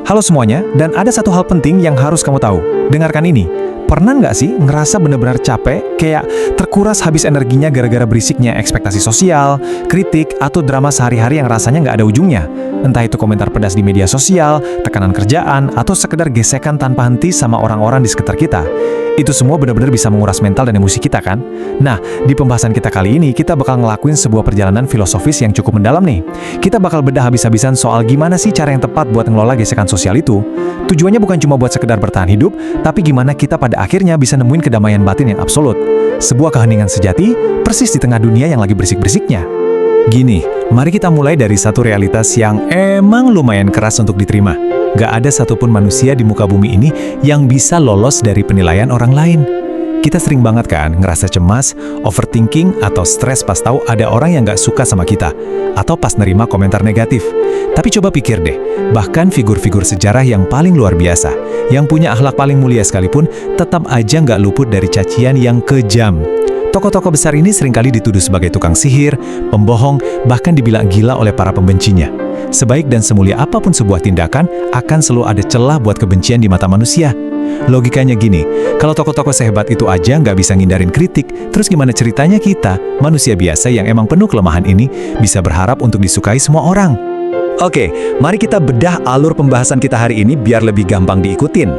Halo semuanya, dan ada satu hal penting yang harus kamu tahu. Dengarkan ini. Pernah nggak sih ngerasa bener-bener capek, kayak terkuras habis energinya gara-gara berisiknya ekspektasi sosial, kritik, atau drama sehari-hari yang rasanya nggak ada ujungnya? Entah itu komentar pedas di media sosial, tekanan kerjaan, atau sekedar gesekan tanpa henti sama orang-orang di sekitar kita. Itu semua benar-benar bisa menguras mental dan emosi kita kan? Nah, di pembahasan kita kali ini, kita bakal ngelakuin sebuah perjalanan filosofis yang cukup mendalam nih. Kita bakal bedah habis-habisan soal gimana sih cara yang tepat buat ngelola gesekan sosial itu. Tujuannya bukan cuma buat sekedar bertahan hidup, tapi gimana kita pada akhirnya bisa nemuin kedamaian batin yang absolut. Sebuah keheningan sejati, persis di tengah dunia yang lagi berisik-berisiknya. Gini, mari kita mulai dari satu realitas yang emang lumayan keras untuk diterima. Gak ada satupun manusia di muka bumi ini yang bisa lolos dari penilaian orang lain. Kita sering banget kan ngerasa cemas, overthinking, atau stres pas tahu ada orang yang gak suka sama kita, atau pas nerima komentar negatif. Tapi coba pikir deh, bahkan figur-figur sejarah yang paling luar biasa, yang punya akhlak paling mulia sekalipun, tetap aja gak luput dari cacian yang kejam. Tokoh-tokoh besar ini seringkali dituduh sebagai tukang sihir, pembohong, bahkan dibilang gila oleh para pembencinya. Sebaik dan semulia apapun sebuah tindakan, akan selalu ada celah buat kebencian di mata manusia. Logikanya gini, kalau tokoh-tokoh sehebat itu aja nggak bisa ngindarin kritik, terus gimana ceritanya kita, manusia biasa yang emang penuh kelemahan ini, bisa berharap untuk disukai semua orang? Oke, mari kita bedah alur pembahasan kita hari ini biar lebih gampang diikutin.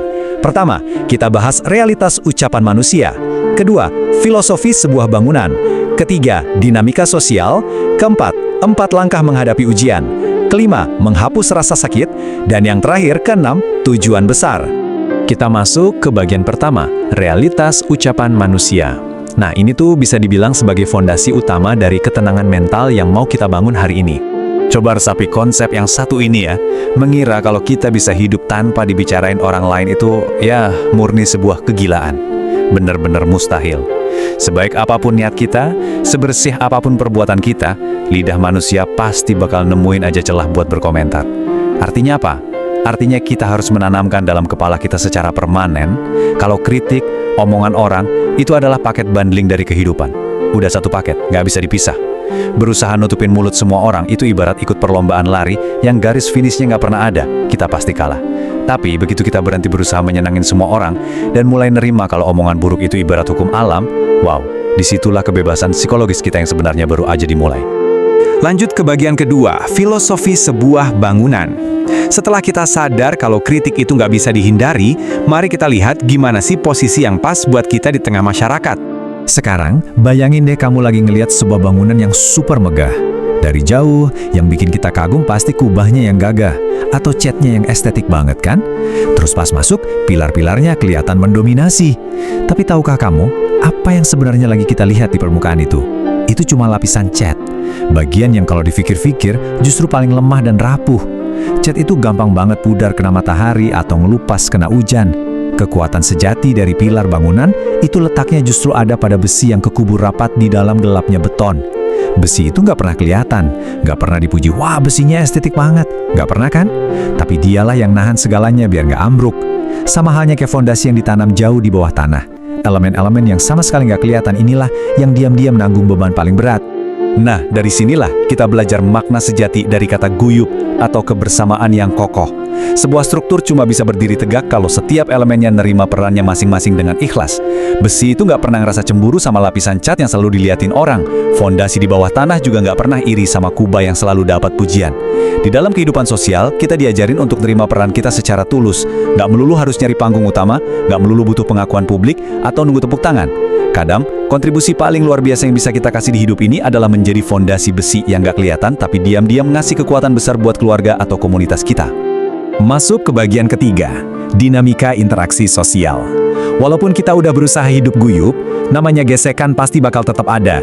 Pertama, kita bahas realitas ucapan manusia. Kedua, filosofi sebuah bangunan. Ketiga, dinamika sosial. Keempat, 4 langkah menghadapi ujian. Kelima, menghapus rasa sakit. Dan yang terakhir, keenam, tujuan besar. Kita masuk ke bagian pertama, realitas ucapan manusia. Nah, ini tuh bisa dibilang sebagai fondasi utama dari ketenangan mental yang mau kita bangun hari ini. Coba resapi konsep yang satu ini ya, mengira kalau kita bisa hidup tanpa dibicarain orang lain itu, ya murni sebuah kegilaan. Bener-bener mustahil. Sebaik apapun niat kita, sebersih apapun perbuatan kita, lidah manusia pasti bakal nemuin aja celah buat berkomentar. Artinya apa? Artinya kita harus menanamkan dalam kepala kita secara permanen, kalau kritik, omongan orang, itu adalah paket bundling dari kehidupan. Udah satu paket, nggak bisa dipisah. Berusaha nutupin mulut semua orang itu ibarat ikut perlombaan lari yang garis finishnya nggak pernah ada, kita pasti kalah. Tapi begitu kita berhenti berusaha menyenangin semua orang dan mulai nerima kalau omongan buruk itu ibarat hukum alam, wow, disitulah kebebasan psikologis kita yang sebenarnya baru aja dimulai. Lanjut ke bagian kedua, filosofi sebuah bangunan. Setelah kita sadar kalau kritik itu nggak bisa dihindari, mari kita lihat gimana sih posisi yang pas buat kita di tengah masyarakat. Sekarang, bayangin deh kamu lagi ngelihat sebuah bangunan yang super megah. Dari jauh, yang bikin kita kagum pasti kubahnya yang gagah, atau catnya yang estetik banget kan? Terus pas masuk, pilar-pilarnya kelihatan mendominasi. Tapi tahukah kamu, apa yang sebenarnya lagi kita lihat di permukaan itu? Itu cuma lapisan cat. Bagian yang kalau dipikir-pikir justru paling lemah dan rapuh. Cat itu gampang banget pudar kena matahari atau ngelupas kena hujan. Kekuatan sejati dari pilar bangunan itu letaknya justru ada pada besi yang kekubur rapat di dalam gelapnya beton. Besi itu nggak pernah kelihatan, nggak pernah dipuji, wah besinya estetik banget, nggak pernah kan? Tapi dialah yang nahan segalanya biar nggak ambruk. Sama halnya kayak fondasi yang ditanam jauh di bawah tanah. Elemen-elemen yang sama sekali nggak kelihatan inilah yang diam-diam menanggung beban paling berat. Nah, dari sinilah kita belajar makna sejati dari kata guyub atau kebersamaan yang kokoh. Sebuah struktur cuma bisa berdiri tegak kalau setiap elemennya nerima perannya masing-masing dengan ikhlas. Besi itu nggak pernah ngerasa cemburu sama lapisan cat yang selalu diliatin orang. Fondasi di bawah tanah juga nggak pernah iri sama kubah yang selalu dapat pujian. Di dalam kehidupan sosial, kita diajarin untuk terima peran kita secara tulus. Nggak melulu harus nyari panggung utama, nggak melulu butuh pengakuan publik, atau nunggu tepuk tangan. Kadang, kontribusi paling luar biasa yang bisa kita kasih di hidup ini adalah menjadi fondasi besi yang nggak kelihatan tapi diam-diam ngasih kekuatan besar buat keluarga atau komunitas kita. Masuk ke bagian ketiga, dinamika interaksi sosial. Walaupun kita udah berusaha hidup guyub, namanya gesekan pasti bakal tetap ada.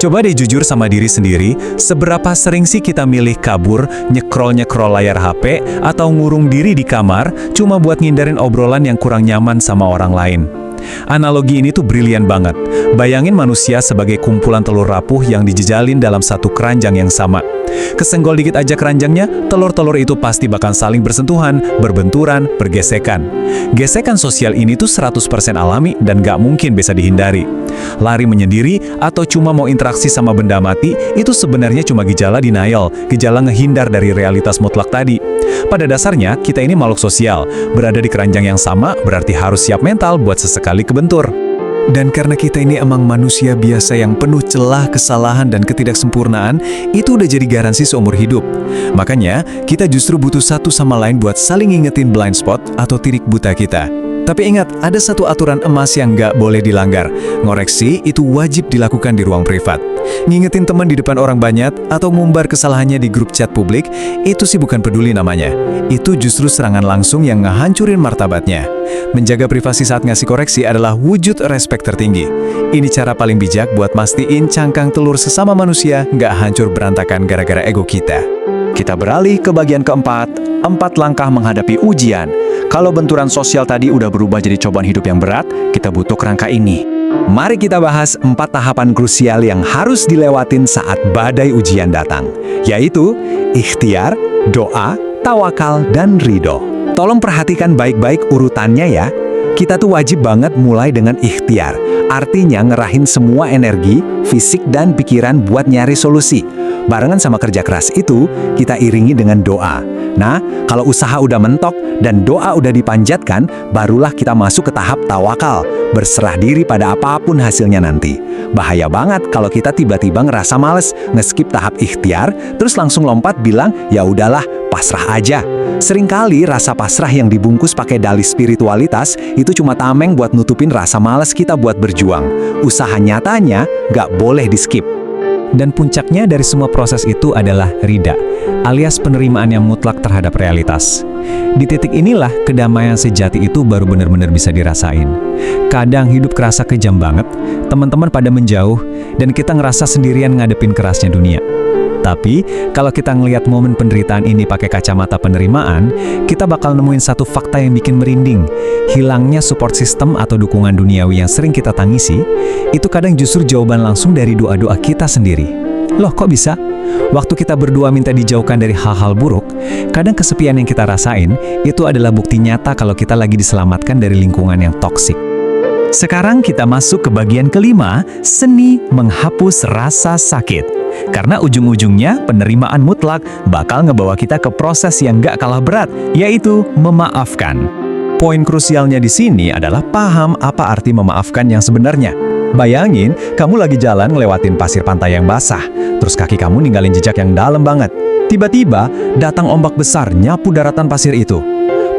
Coba deh jujur sama diri sendiri, seberapa sering sih kita milih kabur, nyekrol-nyekrol layar HP, atau ngurung diri di kamar cuma buat ngindarin obrolan yang kurang nyaman sama orang lain. Analogi ini tuh brilian banget. Bayangin manusia sebagai kumpulan telur rapuh yang dijejalin dalam satu keranjang yang sama. Kesenggol dikit aja keranjangnya, telur-telur itu pasti bakal saling bersentuhan, berbenturan, bergesekan. Gesekan sosial ini tuh 100% alami dan gak mungkin bisa dihindari. Lari menyendiri atau cuma mau interaksi sama benda mati, itu sebenarnya cuma gejala denial, gejala ngehindar dari realitas mutlak tadi. Pada dasarnya, kita ini makhluk sosial. Berada di keranjang yang sama berarti harus siap mental buat sesekali kebentur. Dan karena kita ini emang manusia biasa yang penuh celah, kesalahan, dan ketidaksempurnaan, itu udah jadi garansi seumur hidup. Makanya, kita justru butuh satu sama lain buat saling ngingetin blind spot atau titik buta kita. Tapi ingat, ada satu aturan emas yang nggak boleh dilanggar. Ngoreksi itu wajib dilakukan di ruang privat. Ngingetin teman di depan orang banyak atau ngumbar kesalahannya di grup chat publik, itu sih bukan peduli namanya. Itu justru serangan langsung yang ngehancurin martabatnya. Menjaga privasi saat ngasih koreksi adalah wujud respek tertinggi. Ini cara paling bijak buat mastiin cangkang telur sesama manusia nggak hancur berantakan gara-gara ego kita. Kita beralih ke bagian keempat, 4 langkah menghadapi ujian. Kalau benturan sosial tadi udah berubah jadi cobaan hidup yang berat, kita butuh kerangka ini. Mari kita bahas 4 tahapan krusial yang harus dilewatin saat badai ujian datang, yaitu ikhtiar, doa, tawakal, dan ridho. Tolong perhatikan baik-baik urutannya ya. Kita tuh wajib banget mulai dengan ikhtiar. Artinya ngerahin semua energi, fisik, dan pikiran buat nyari solusi. Barengan sama kerja keras itu, kita iringi dengan doa. Nah, kalau usaha udah mentok dan doa udah dipanjatkan, barulah kita masuk ke tahap tawakal, berserah diri pada apapun hasilnya nanti. Bahaya banget kalau kita tiba-tiba ngerasa males, ngeskip tahap ikhtiar, terus langsung lompat bilang, ya udahlah, pasrah aja. Seringkali rasa pasrah yang dibungkus pakai dalih spiritualitas itu cuma tameng buat nutupin rasa males kita buat berjuang. Usaha nyatanya nggak boleh di-skip. Dan puncaknya dari semua proses itu adalah rida, alias penerimaan yang mutlak terhadap realitas. Di titik inilah kedamaian sejati itu baru benar-benar bisa dirasain. Kadang hidup kerasa kejam banget, teman-teman pada menjauh, dan kita ngerasa sendirian ngadepin kerasnya dunia. Tapi, kalau kita ngelihat momen penderitaan ini pakai kacamata penerimaan, kita bakal nemuin satu fakta yang bikin merinding. Hilangnya support system atau dukungan duniawi yang sering kita tangisi, itu kadang justru jawaban langsung dari doa-doa kita sendiri. Loh, kok bisa? Waktu kita berdoa minta dijauhkan dari hal-hal buruk, kadang kesepian yang kita rasain, itu adalah bukti nyata kalau kita lagi diselamatkan dari lingkungan yang toksik. Sekarang kita masuk ke bagian kelima, seni menghapus rasa sakit. Karena ujung-ujungnya penerimaan mutlak bakal ngebawa kita ke proses yang gak kalah berat, yaitu memaafkan. Poin krusialnya di sini adalah paham apa arti memaafkan yang sebenarnya. Bayangin, kamu lagi jalan ngelewatin pasir pantai yang basah, terus kaki kamu ninggalin jejak yang dalam banget. Tiba-tiba, datang ombak besar nyapu daratan pasir itu.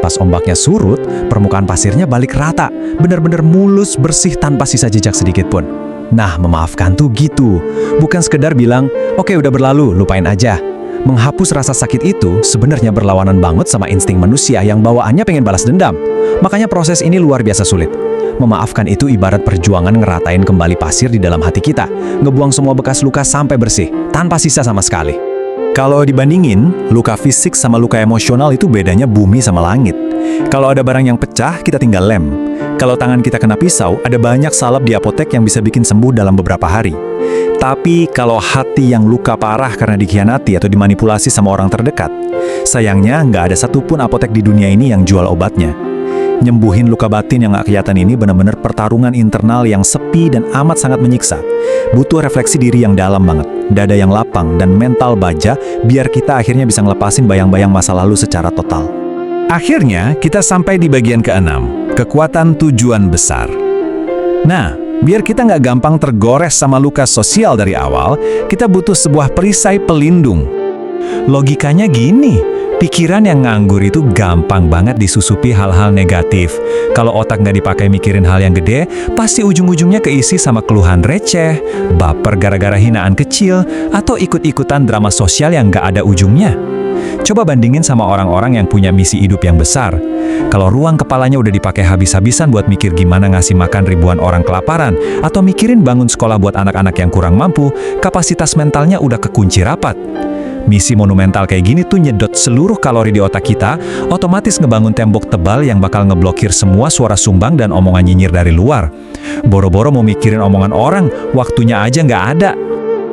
Pas ombaknya surut, permukaan pasirnya balik rata, benar-benar mulus bersih tanpa sisa jejak sedikit pun. Nah, memaafkan tuh gitu. Bukan sekedar bilang, oke udah berlalu, lupain aja. Menghapus rasa sakit itu sebenarnya berlawanan banget sama insting manusia yang bawaannya pengen balas dendam. Makanya proses ini luar biasa sulit. Memaafkan itu ibarat perjuangan ngeratain kembali pasir di dalam hati kita, ngebuang semua bekas luka sampai bersih, tanpa sisa sama sekali. Kalau dibandingin, luka fisik sama luka emosional itu bedanya bumi sama langit. Kalau ada barang yang pecah, kita tinggal lem. Kalau tangan kita kena pisau, ada banyak salep di apotek yang bisa bikin sembuh dalam beberapa hari. Tapi kalau hati yang luka parah karena dikhianati atau dimanipulasi sama orang terdekat, sayangnya nggak ada satupun apotek di dunia ini yang jual obatnya. Nyembuhin luka batin yang nggak kelihatan ini benar-benar pertarungan internal yang sepi dan amat sangat menyiksa. Butuh refleksi diri yang dalam banget, dada yang lapang, dan mental baja biar kita akhirnya bisa ngelepasin bayang-bayang masa lalu secara total. Akhirnya, kita sampai di bagian ke-6, kekuatan tujuan besar. Nah, biar kita nggak gampang tergores sama luka sosial dari awal, kita butuh sebuah perisai pelindung. Logikanya gini, pikiran yang nganggur itu gampang banget disusupi hal-hal negatif. Kalau otak nggak dipakai mikirin hal yang gede, pasti ujung-ujungnya keisi sama keluhan receh, baper gara-gara hinaan kecil, atau ikut-ikutan drama sosial yang nggak ada ujungnya. Coba bandingin sama orang-orang yang punya misi hidup yang besar. Kalau ruang kepalanya udah dipakai habis-habisan buat mikir gimana ngasih makan ribuan orang kelaparan, atau mikirin bangun sekolah buat anak-anak yang kurang mampu, kapasitas mentalnya udah kekunci rapat. Misi monumental kayak gini tuh nyedot seluruh kalori di otak kita, otomatis ngebangun tembok tebal yang bakal ngeblokir semua suara sumbang dan omongan nyinyir dari luar. Boro-boro mau mikirin omongan orang, waktunya aja nggak ada.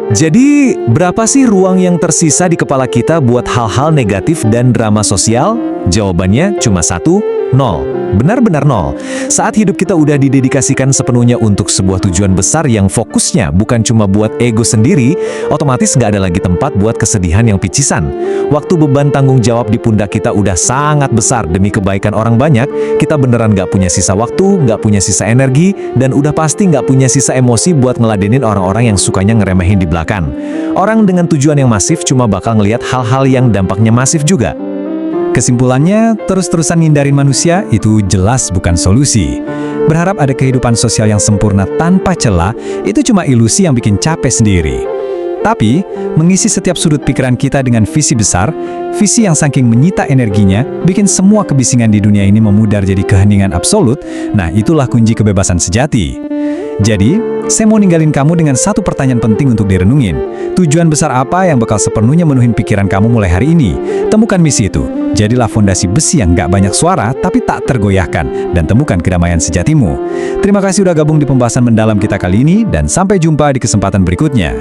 Jadi, berapa sih ruang yang tersisa di kepala kita buat hal-hal negatif dan drama sosial? Jawabannya cuma satu, Nol. Benar-benar nol. Saat hidup kita udah didedikasikan sepenuhnya untuk sebuah tujuan besar yang fokusnya bukan cuma buat ego sendiri, otomatis nggak ada lagi tempat buat kesedihan yang picisan. Waktu beban tanggung jawab di pundak kita udah sangat besar demi kebaikan orang banyak, kita beneran nggak punya sisa waktu, nggak punya sisa energi, dan udah pasti nggak punya sisa emosi buat ngeladenin orang-orang yang sukanya ngeremehin di belakang. Orang dengan tujuan yang masif cuma bakal ngelihat hal-hal yang dampaknya masif juga. Kesimpulannya, terus-terusan ngindarin manusia itu jelas bukan solusi. Berharap ada kehidupan sosial yang sempurna tanpa celah, itu cuma ilusi yang bikin capek sendiri. Tapi, mengisi setiap sudut pikiran kita dengan visi besar, visi yang saking menyita energinya, bikin semua kebisingan di dunia ini memudar jadi keheningan absolut, nah itulah kunci kebebasan sejati. Jadi, saya mau ninggalin kamu dengan satu pertanyaan penting untuk direnungin. Tujuan besar apa yang bakal sepenuhnya menuhin pikiran kamu mulai hari ini? Temukan misi itu. Jadilah fondasi besi yang gak banyak suara, tapi tak tergoyahkan. Dan temukan kedamaian sejatimu. Terima kasih udah gabung di pembahasan mendalam kita kali ini, dan sampai jumpa di kesempatan berikutnya.